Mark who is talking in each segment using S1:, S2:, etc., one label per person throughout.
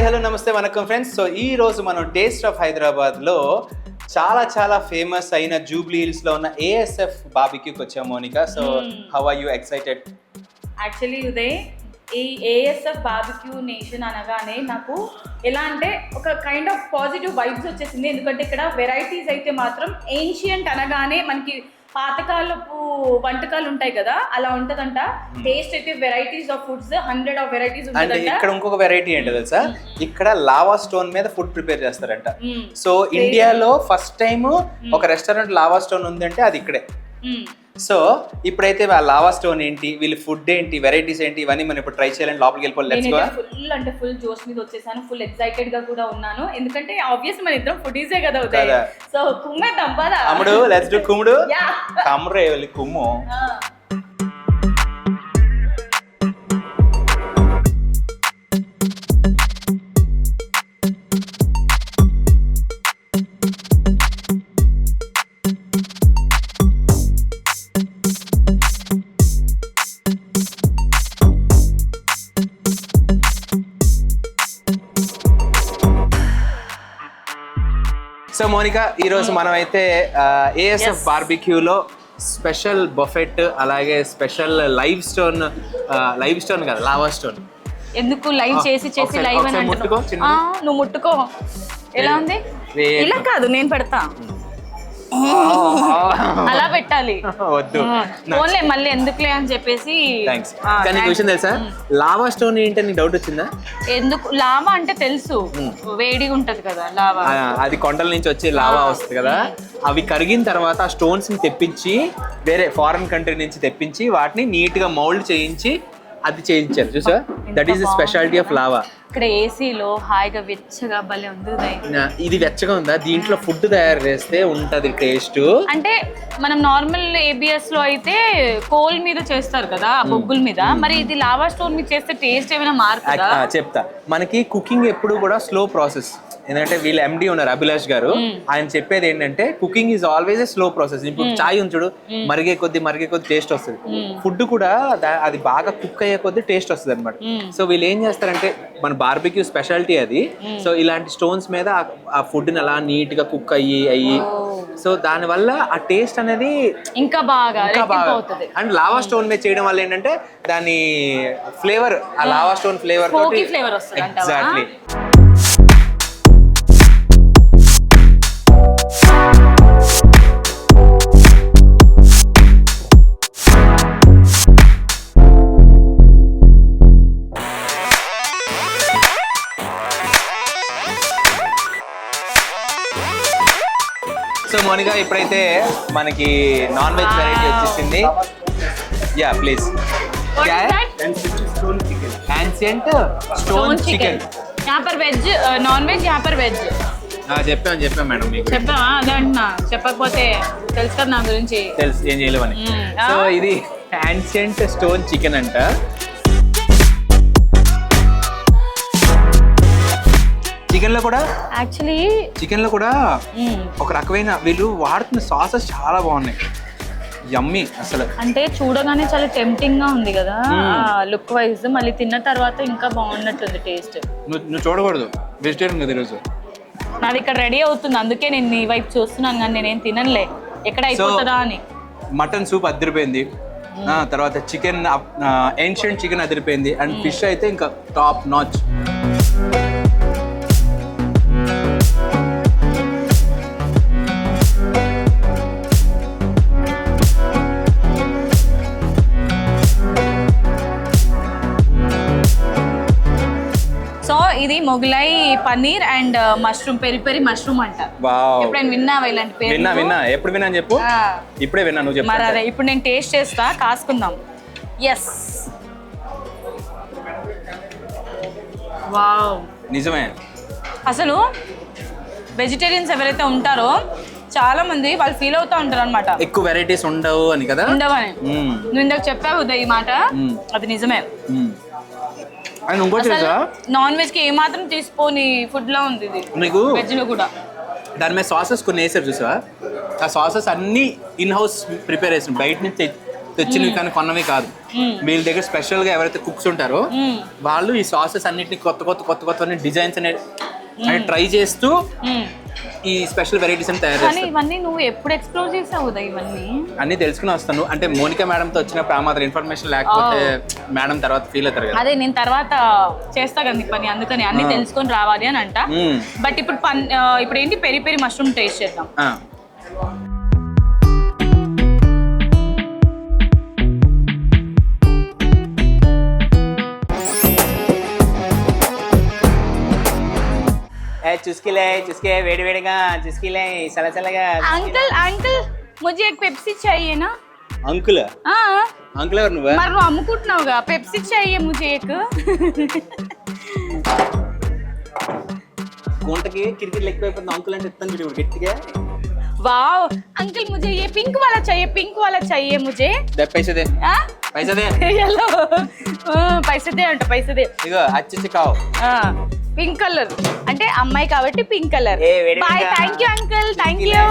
S1: Hello నమస్తే వనకం friends. So ఈ రోజు మనం టేస్ట్ ఆఫ్ హైదరాబాద్ లో చాలా ఫేమస్ అయిన జూబ్లీ హిల్స్ లో ఉన్న ఏఎస్ఎఫ్ బార్బిక్యూకి వచ్చాము Monica. So how are you excited?
S2: Actually Uday, ఈ ఏఎస్ఎఫ్ బార్బిక్యూ నేషన్ అనగానే నాకు ఎలా అంటే ఒక కైండ్ ఆఫ్ పాజిటివ్ వైబ్స్ వచ్చేసింది. ఎందుకంటే ఇక్కడ వెరైటీస్ అయితే మాత్రం ఏన్షియంట్ అనగానే మనకి పాతకాలపు వంటకాలు ఉంటాయి కదా, అలా ఉంటదంట. టేస్ట్ అయితే varieties of foods 100 of varieties
S1: అంటే ఇక్కడ ఇంకొక వెరైటీ ఏంటో తెలుసా, ఇక్కడ లావా స్టోన్ మీద ఫుడ్ ప్రిపేర్ చేస్తారంట. సో ఇండియాలో ఫస్ట్ టైం ఒక రెస్టారెంట్ లావా స్టోన్ ఉందంటే అది ఇక్కడే. సో ఇప్పుడైతే ఆ లావా స్టోన్ ఏంటి, వీళ్ళ ఫుడ్ ఏంటి, వెరైటీస్ ఏంటి, ఇవన్నీ మనం ఇప్పుడు ట్రై చేయాలని లోపలికి వెళ్ళిపోవాలి.
S2: ఫుల్ జోష్ మీద వచ్చేసాను, ఫుల్ ఎక్సైటెడ్ గా కూడా ఉన్నాను. ఎందుకంటే ఆబ్వియస్ మన ఇద్దరం ఫుడీసే కదా అవుతాయి. సో కుమ్మేద్దాం పద
S1: అమ్ముడు, లెట్స్ డు కుమ్ముడు. కమ్రే వెళ్ళి కుమ్ము. సో మోనికా, ఈరోజు మనం అయితే ఏఎస్ఎఫ్ బార్బిక్యూలో స్పెషల్ బఫెట్, అలాగే స్పెషల్ లైవ్ స్టోన్ కదా, లావా స్టోన్.
S2: ఎందుకు లైవ్ చేసి లైవ్ అని
S1: ముట్టుకో,
S2: నువ్వు ముట్టుకో. ఎలా ఉంది? ఇలా కాదు, నేను పెడతా. అలా పెట్టాలి,
S1: వద్దు
S2: ఓన్లీ మళ్ళీ ఎందుకులే అని చెప్పేసి.
S1: కానీ విషయం తెలుసా, లావా స్టోన్ ఏంటని డౌట్ వచ్చిందా?
S2: ఎందుకు లావా అంటే తెలుసు, వేడిగా ఉంటది కదా లావా.
S1: అది కొండల నుంచి వచ్చే లావా వస్తుంది కదా, అవి కరిగిన తర్వాత ఆ స్టోన్స్ ని తెప్పించి వేరే ఫారెన్ కంట్రీ నుంచి తెప్పించి వాటిని నీట్ గా మౌల్డ్ చేయించి అది చేయించారు. చూసా, that is the speciality of lava.
S2: ఇక్కడ ఏసీలో హాయిగా వెచ్చగా భలే ఉంది.
S1: ఇది వెచ్చగా ఉందా? దీంట్లో ఫుడ్ తయారు చేస్తే ఉంటది టేస్ట్.
S2: అంటే మనం నార్మల్ ఏబిఎస్ లో అయితే కోల్ మీద చేస్తారు కదా, బొగ్గుల మీద. మరి ఇది లావా స్టోన్ మీద చేస్తే టేస్ట్ ఏమైనా మారుతుందా?
S1: చెప్తా. మనకి కుకింగ్ ఎప్పుడు కూడా స్లో ప్రాసెస్. ఎందుకంటే వీళ్ళ ఎండి ఉన్నారు అభిలాష్ గారు, ఆయన చెప్పేది ఏంటంటే cooking is always a slow process. ఇప్పుడు చాయ్ ఉంచుడు, మరిగే కొద్ది టేస్ట్ వస్తుంది. ఫుడ్ కూడా అది బాగా కుక్ అయ్యే కొద్ది టేస్ట్ వస్తుంది అనమాట. సో వీళ్ళు ఏం చేస్తారంటే, మన బార్బిక్యూ స్పెషాలిటీ అది. సో ఇలాంటి స్టోన్స్ మీద ఆ ఫుడ్ ని అలా నీట్ గా కుక్ అయ్యి సో దాని వల్ల ఆ టేస్ట్ అనేది ఇంకా బాగా అండ్ లావా స్టోన్ మీద చేయడం వల్ల ఏంటంటే దాని ఫ్లేవర్, ఆ lava stone flavour exactly. So Monica, ఇప్పుడైతే మనకి నాన్ వెజ్ వెరైటీ వచ్చేసింది. Yeah please. Ancient stone chicken
S2: यहाँ पर वेज नॉन वेज यहाँ पर वेज
S1: చెప్పాం మేడం మీకు.
S2: చెప్పావా? అదే అంటున్నా, చెప్పకపోతే తెలుసు కదా నా గురించి.
S1: తెలుసు, ఏం చేయలేవని. సో ఇది ఏన్షియంట్ స్టోన్ చికెన్ అంట. చికెన్ లో కూడా ఒక రకమైన వీళ్ళు వాడుతున్న సాసెస్ చాలా బాగున్నాయి, యమ్మీ అసలు.
S2: అంటే చూడగానే చాలా టెంప్టింగ్ గా ఉంది కదా లుక్ వైజ్. మళ్ళీ తిన్న తర్వాత ఇంకా బాగున్నట్టుంది టేస్ట్.
S1: నువ్వు చూడకూడదు, వెజిటేరియన్ కదా ఈరోజు.
S2: నాది ఇక్కడ రెడీ అవుతుంది, అందుకే నేను నీ వైపు చూస్తున్నాను, కానీ నేనేం తిననులే ఎక్కడ అయిపోతుందా అని.
S1: మటన్ సూప్ అదిరిపోయింది, తర్వాత చికెన్ ఏన్షియంట్ చికెన్ అదిరిపోయింది, అండ్ ఫిష్ అయితే ఇంకా టాప్ నాచ్.
S2: ఇది Mughlai paneer and mushroom, peri mushroom అంట. ఎప్పుడైనా విన్నావా ఇలాంటి పేరు?
S1: విన్నా. ఎప్పుడు విన్నా చెప్పు? ఇప్పుడే విన్నా, నువ్వు చెప్పు.
S2: మరి అదే ఇప్పుడు నేను టేస్ట్ చేస్తా, కాసుకుందాం. ఎస్, వావ్,
S1: నిజమే.
S2: అసలు వెజిటేరియన్స్ ఎవరైతే ఉంటారో చాలా మంది వాళ్ళు ఫీల్ అవుతా ఉంటారు అనమాట, ఎక్కువ
S1: వెరైటీస్ ఉండవు అని కదా.
S2: ఉండవని నువ్వు ఇందాక చెప్పావు ఈ మాట, అది నిజమే. నాన్ వెజ్ కి ఏమాత్రం తీసుకోని ఫుడ్ లా ఉంది ఇది. మీకు వెజ్ లో కూడా
S1: దాని మీద సాసెస్ కొన్ని వేసారు చూసావా, ఆ సాసెస్ అన్ని ఇన్ హౌస్ ప్రిపేర్ చేసిన, బయట నుంచి తెచ్చినవి కానీ కొన్నవి కాదు. వీళ్ళ దగ్గర స్పెషల్ గా ఎవరైతే కుక్స్ ఉంటారో వాళ్ళు ఈ సాసెస్ అన్నిటిని కొత్త డిజైన్స్ అనేది ట్రై చేస్తూ ఈ స్పెషల్ వెరైటీస్ అని తయారు
S2: కానీ
S1: చేస్తారు.
S2: ఇవన్నీ నువ్వు ఎప్పుడు ఎక్స్ప్లోర్ చేసావు ఉదయ్ ఇవన్నీ?
S1: అన్ని తెలుసుకుని వస్తాను. అంటే మోనికా మేడం తో వచ్చినప్పుడు ఆ మాత్రం ఇన్ఫర్మేషన్ లేకపోతే మేడం తర్వాత ఫీల్ అవుతారు కదా.
S2: అదే నేను తర్వాత చేస్తా కదా నీ పని, అందుకని అన్ని తెలుసుకొని రావాలి అని అంట. బట్ ఇప్పుడు ఏంటి పెరి పెరి మష్రూమ్ టేస్ట్ చేద్దాం.
S1: చూసుకే వేడివేడిగా చూసుకిలే చల్లగా.
S2: అంకుల్ ముझे एक पेप्सी चाहिए ना?
S1: అంకుల్
S2: हाँ
S1: అంకుల్ ఎవరు నువ్వు?
S2: మరి నువ్వు అమ్ముకుంటున్నావుగా, పెప్సీ चाहिए मुझे एक.
S1: గుంటకి కిరికిరి ఎక్కువైపోతుంది. అంకుల్ అంటే ఇస్తాను చూడు గట్టిగా.
S2: वाओ अंकल मुझे ये पिंक वाला चाहिए मुझे.
S1: पैसे दे
S2: हाँ?
S1: पैसे दे.
S2: हेलो पैसे दे
S1: ఇగో అచ్చి కావు.
S2: పింక్ కలర్ అంటే అమ్మాయి కాబట్టి పింక్ కలర్.
S1: ఏ, వేడి
S2: బాయ్.
S1: వేడిగా.
S2: Thank you uncle, thank you.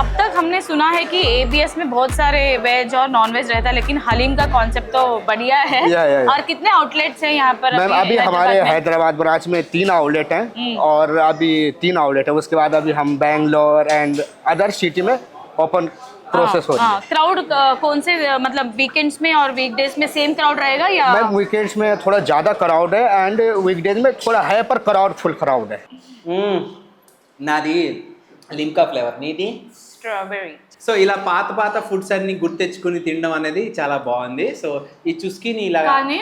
S2: अब तक हमने सुना है कि ABS में बहुत सारे वेज और नॉन वेज रहता है, लेकिन हलीम का कॉन्सेप्ट तो बढ़िया है.
S3: या.
S2: और कितने आउटलेट्स हैं यहाँ पर?
S3: मैम अभी हमारे हैदराबाद ब्रांच में 3 आउटलेट हैं और अभी 3 आउटलेट है. उसके बाद अभी हम बैंगलोर एंड अदर सिटी में ओपन प्रोसेस हो रही है.
S2: क्राउड कौन से मतलब वीकेंड्स में और वीकडेज में सेम क्राउड रहेगा या?
S3: मैम वीकेंड्स में थोड़ा ज़्यादा क्राउड है एंड वीकडेज में थोड़ा है पर क्राउड फुल क्राउड है.
S1: నాది లిమ్కా ఫ్లేవర్, నీది
S2: స్ట్రాబెర్రీ.
S1: సో ఇలా పాత ఫుడ్స్ అన్ని గుర్తు తెచ్చుకుని తినడం అనేది చాలా బాగుంది. సో ఈ చుస్కీని ఇలా
S2: కానీ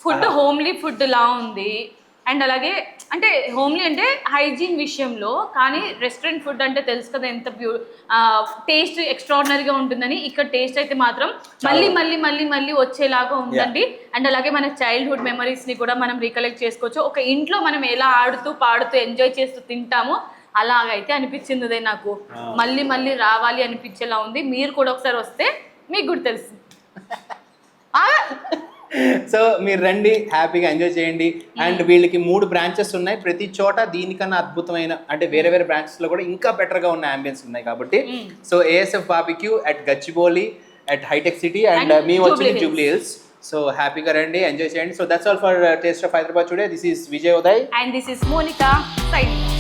S2: ఫుడ్ హోమ్లీ ఫుడ్ లా ఉంది. అండ్ అలాగే అంటే హోమ్లీ అంటే హైజీన్ విషయంలో, కానీ రెస్టారెంట్ ఫుడ్ అంటే తెలుసు కదా ఎంత టేస్ట్ ఎక్స్ట్రాడినరీగా ఉంటుందని. ఇక్కడ టేస్ట్ అయితే మాత్రం మళ్ళీ వచ్చేలాగా ఉందండి. అండ్ అలాగే మన చైల్డ్హుడ్ మెమరీస్ని కూడా మనం రీకలెక్ట్ చేసుకోవచ్చు. ఒక ఇంట్లో మనం ఎలా ఆడుతూ పాడుతూ ఎంజాయ్ చేస్తూ తింటామో అలాగైతే అనిపించింది ఉదయ్ నాకు. మళ్ళీ రావాలి అనిపించేలా ఉంది. మీరు కూడా ఒకసారి వస్తే మీకు కూడా తెలుసు.
S1: సో మీరు రండి, హ్యాపీగా ఎంజాయ్ చేయండి. అండ్ వీళ్ళకి 3 బ్రాంచెస్ ఉన్నాయి. ప్రతి చోట దీనికన్నా అద్భుతమైన అంటే వేరే బ్రాంచెస్ లో కూడా ఇంకా బెటర్ గా ఉన్న అంబియన్స్ ఉన్నాయి కాబట్టి. So ASF barbecue at Gachibowli, at Hitec City and మీ వచ్చింది జూబ్లీ హిల్స్. సో హ్యాపీగా రండి, ఎంజాయ్ చేయండి. So that's all for taste of Hyderabad today. This is Vijay Uday
S2: and this is Monica signing.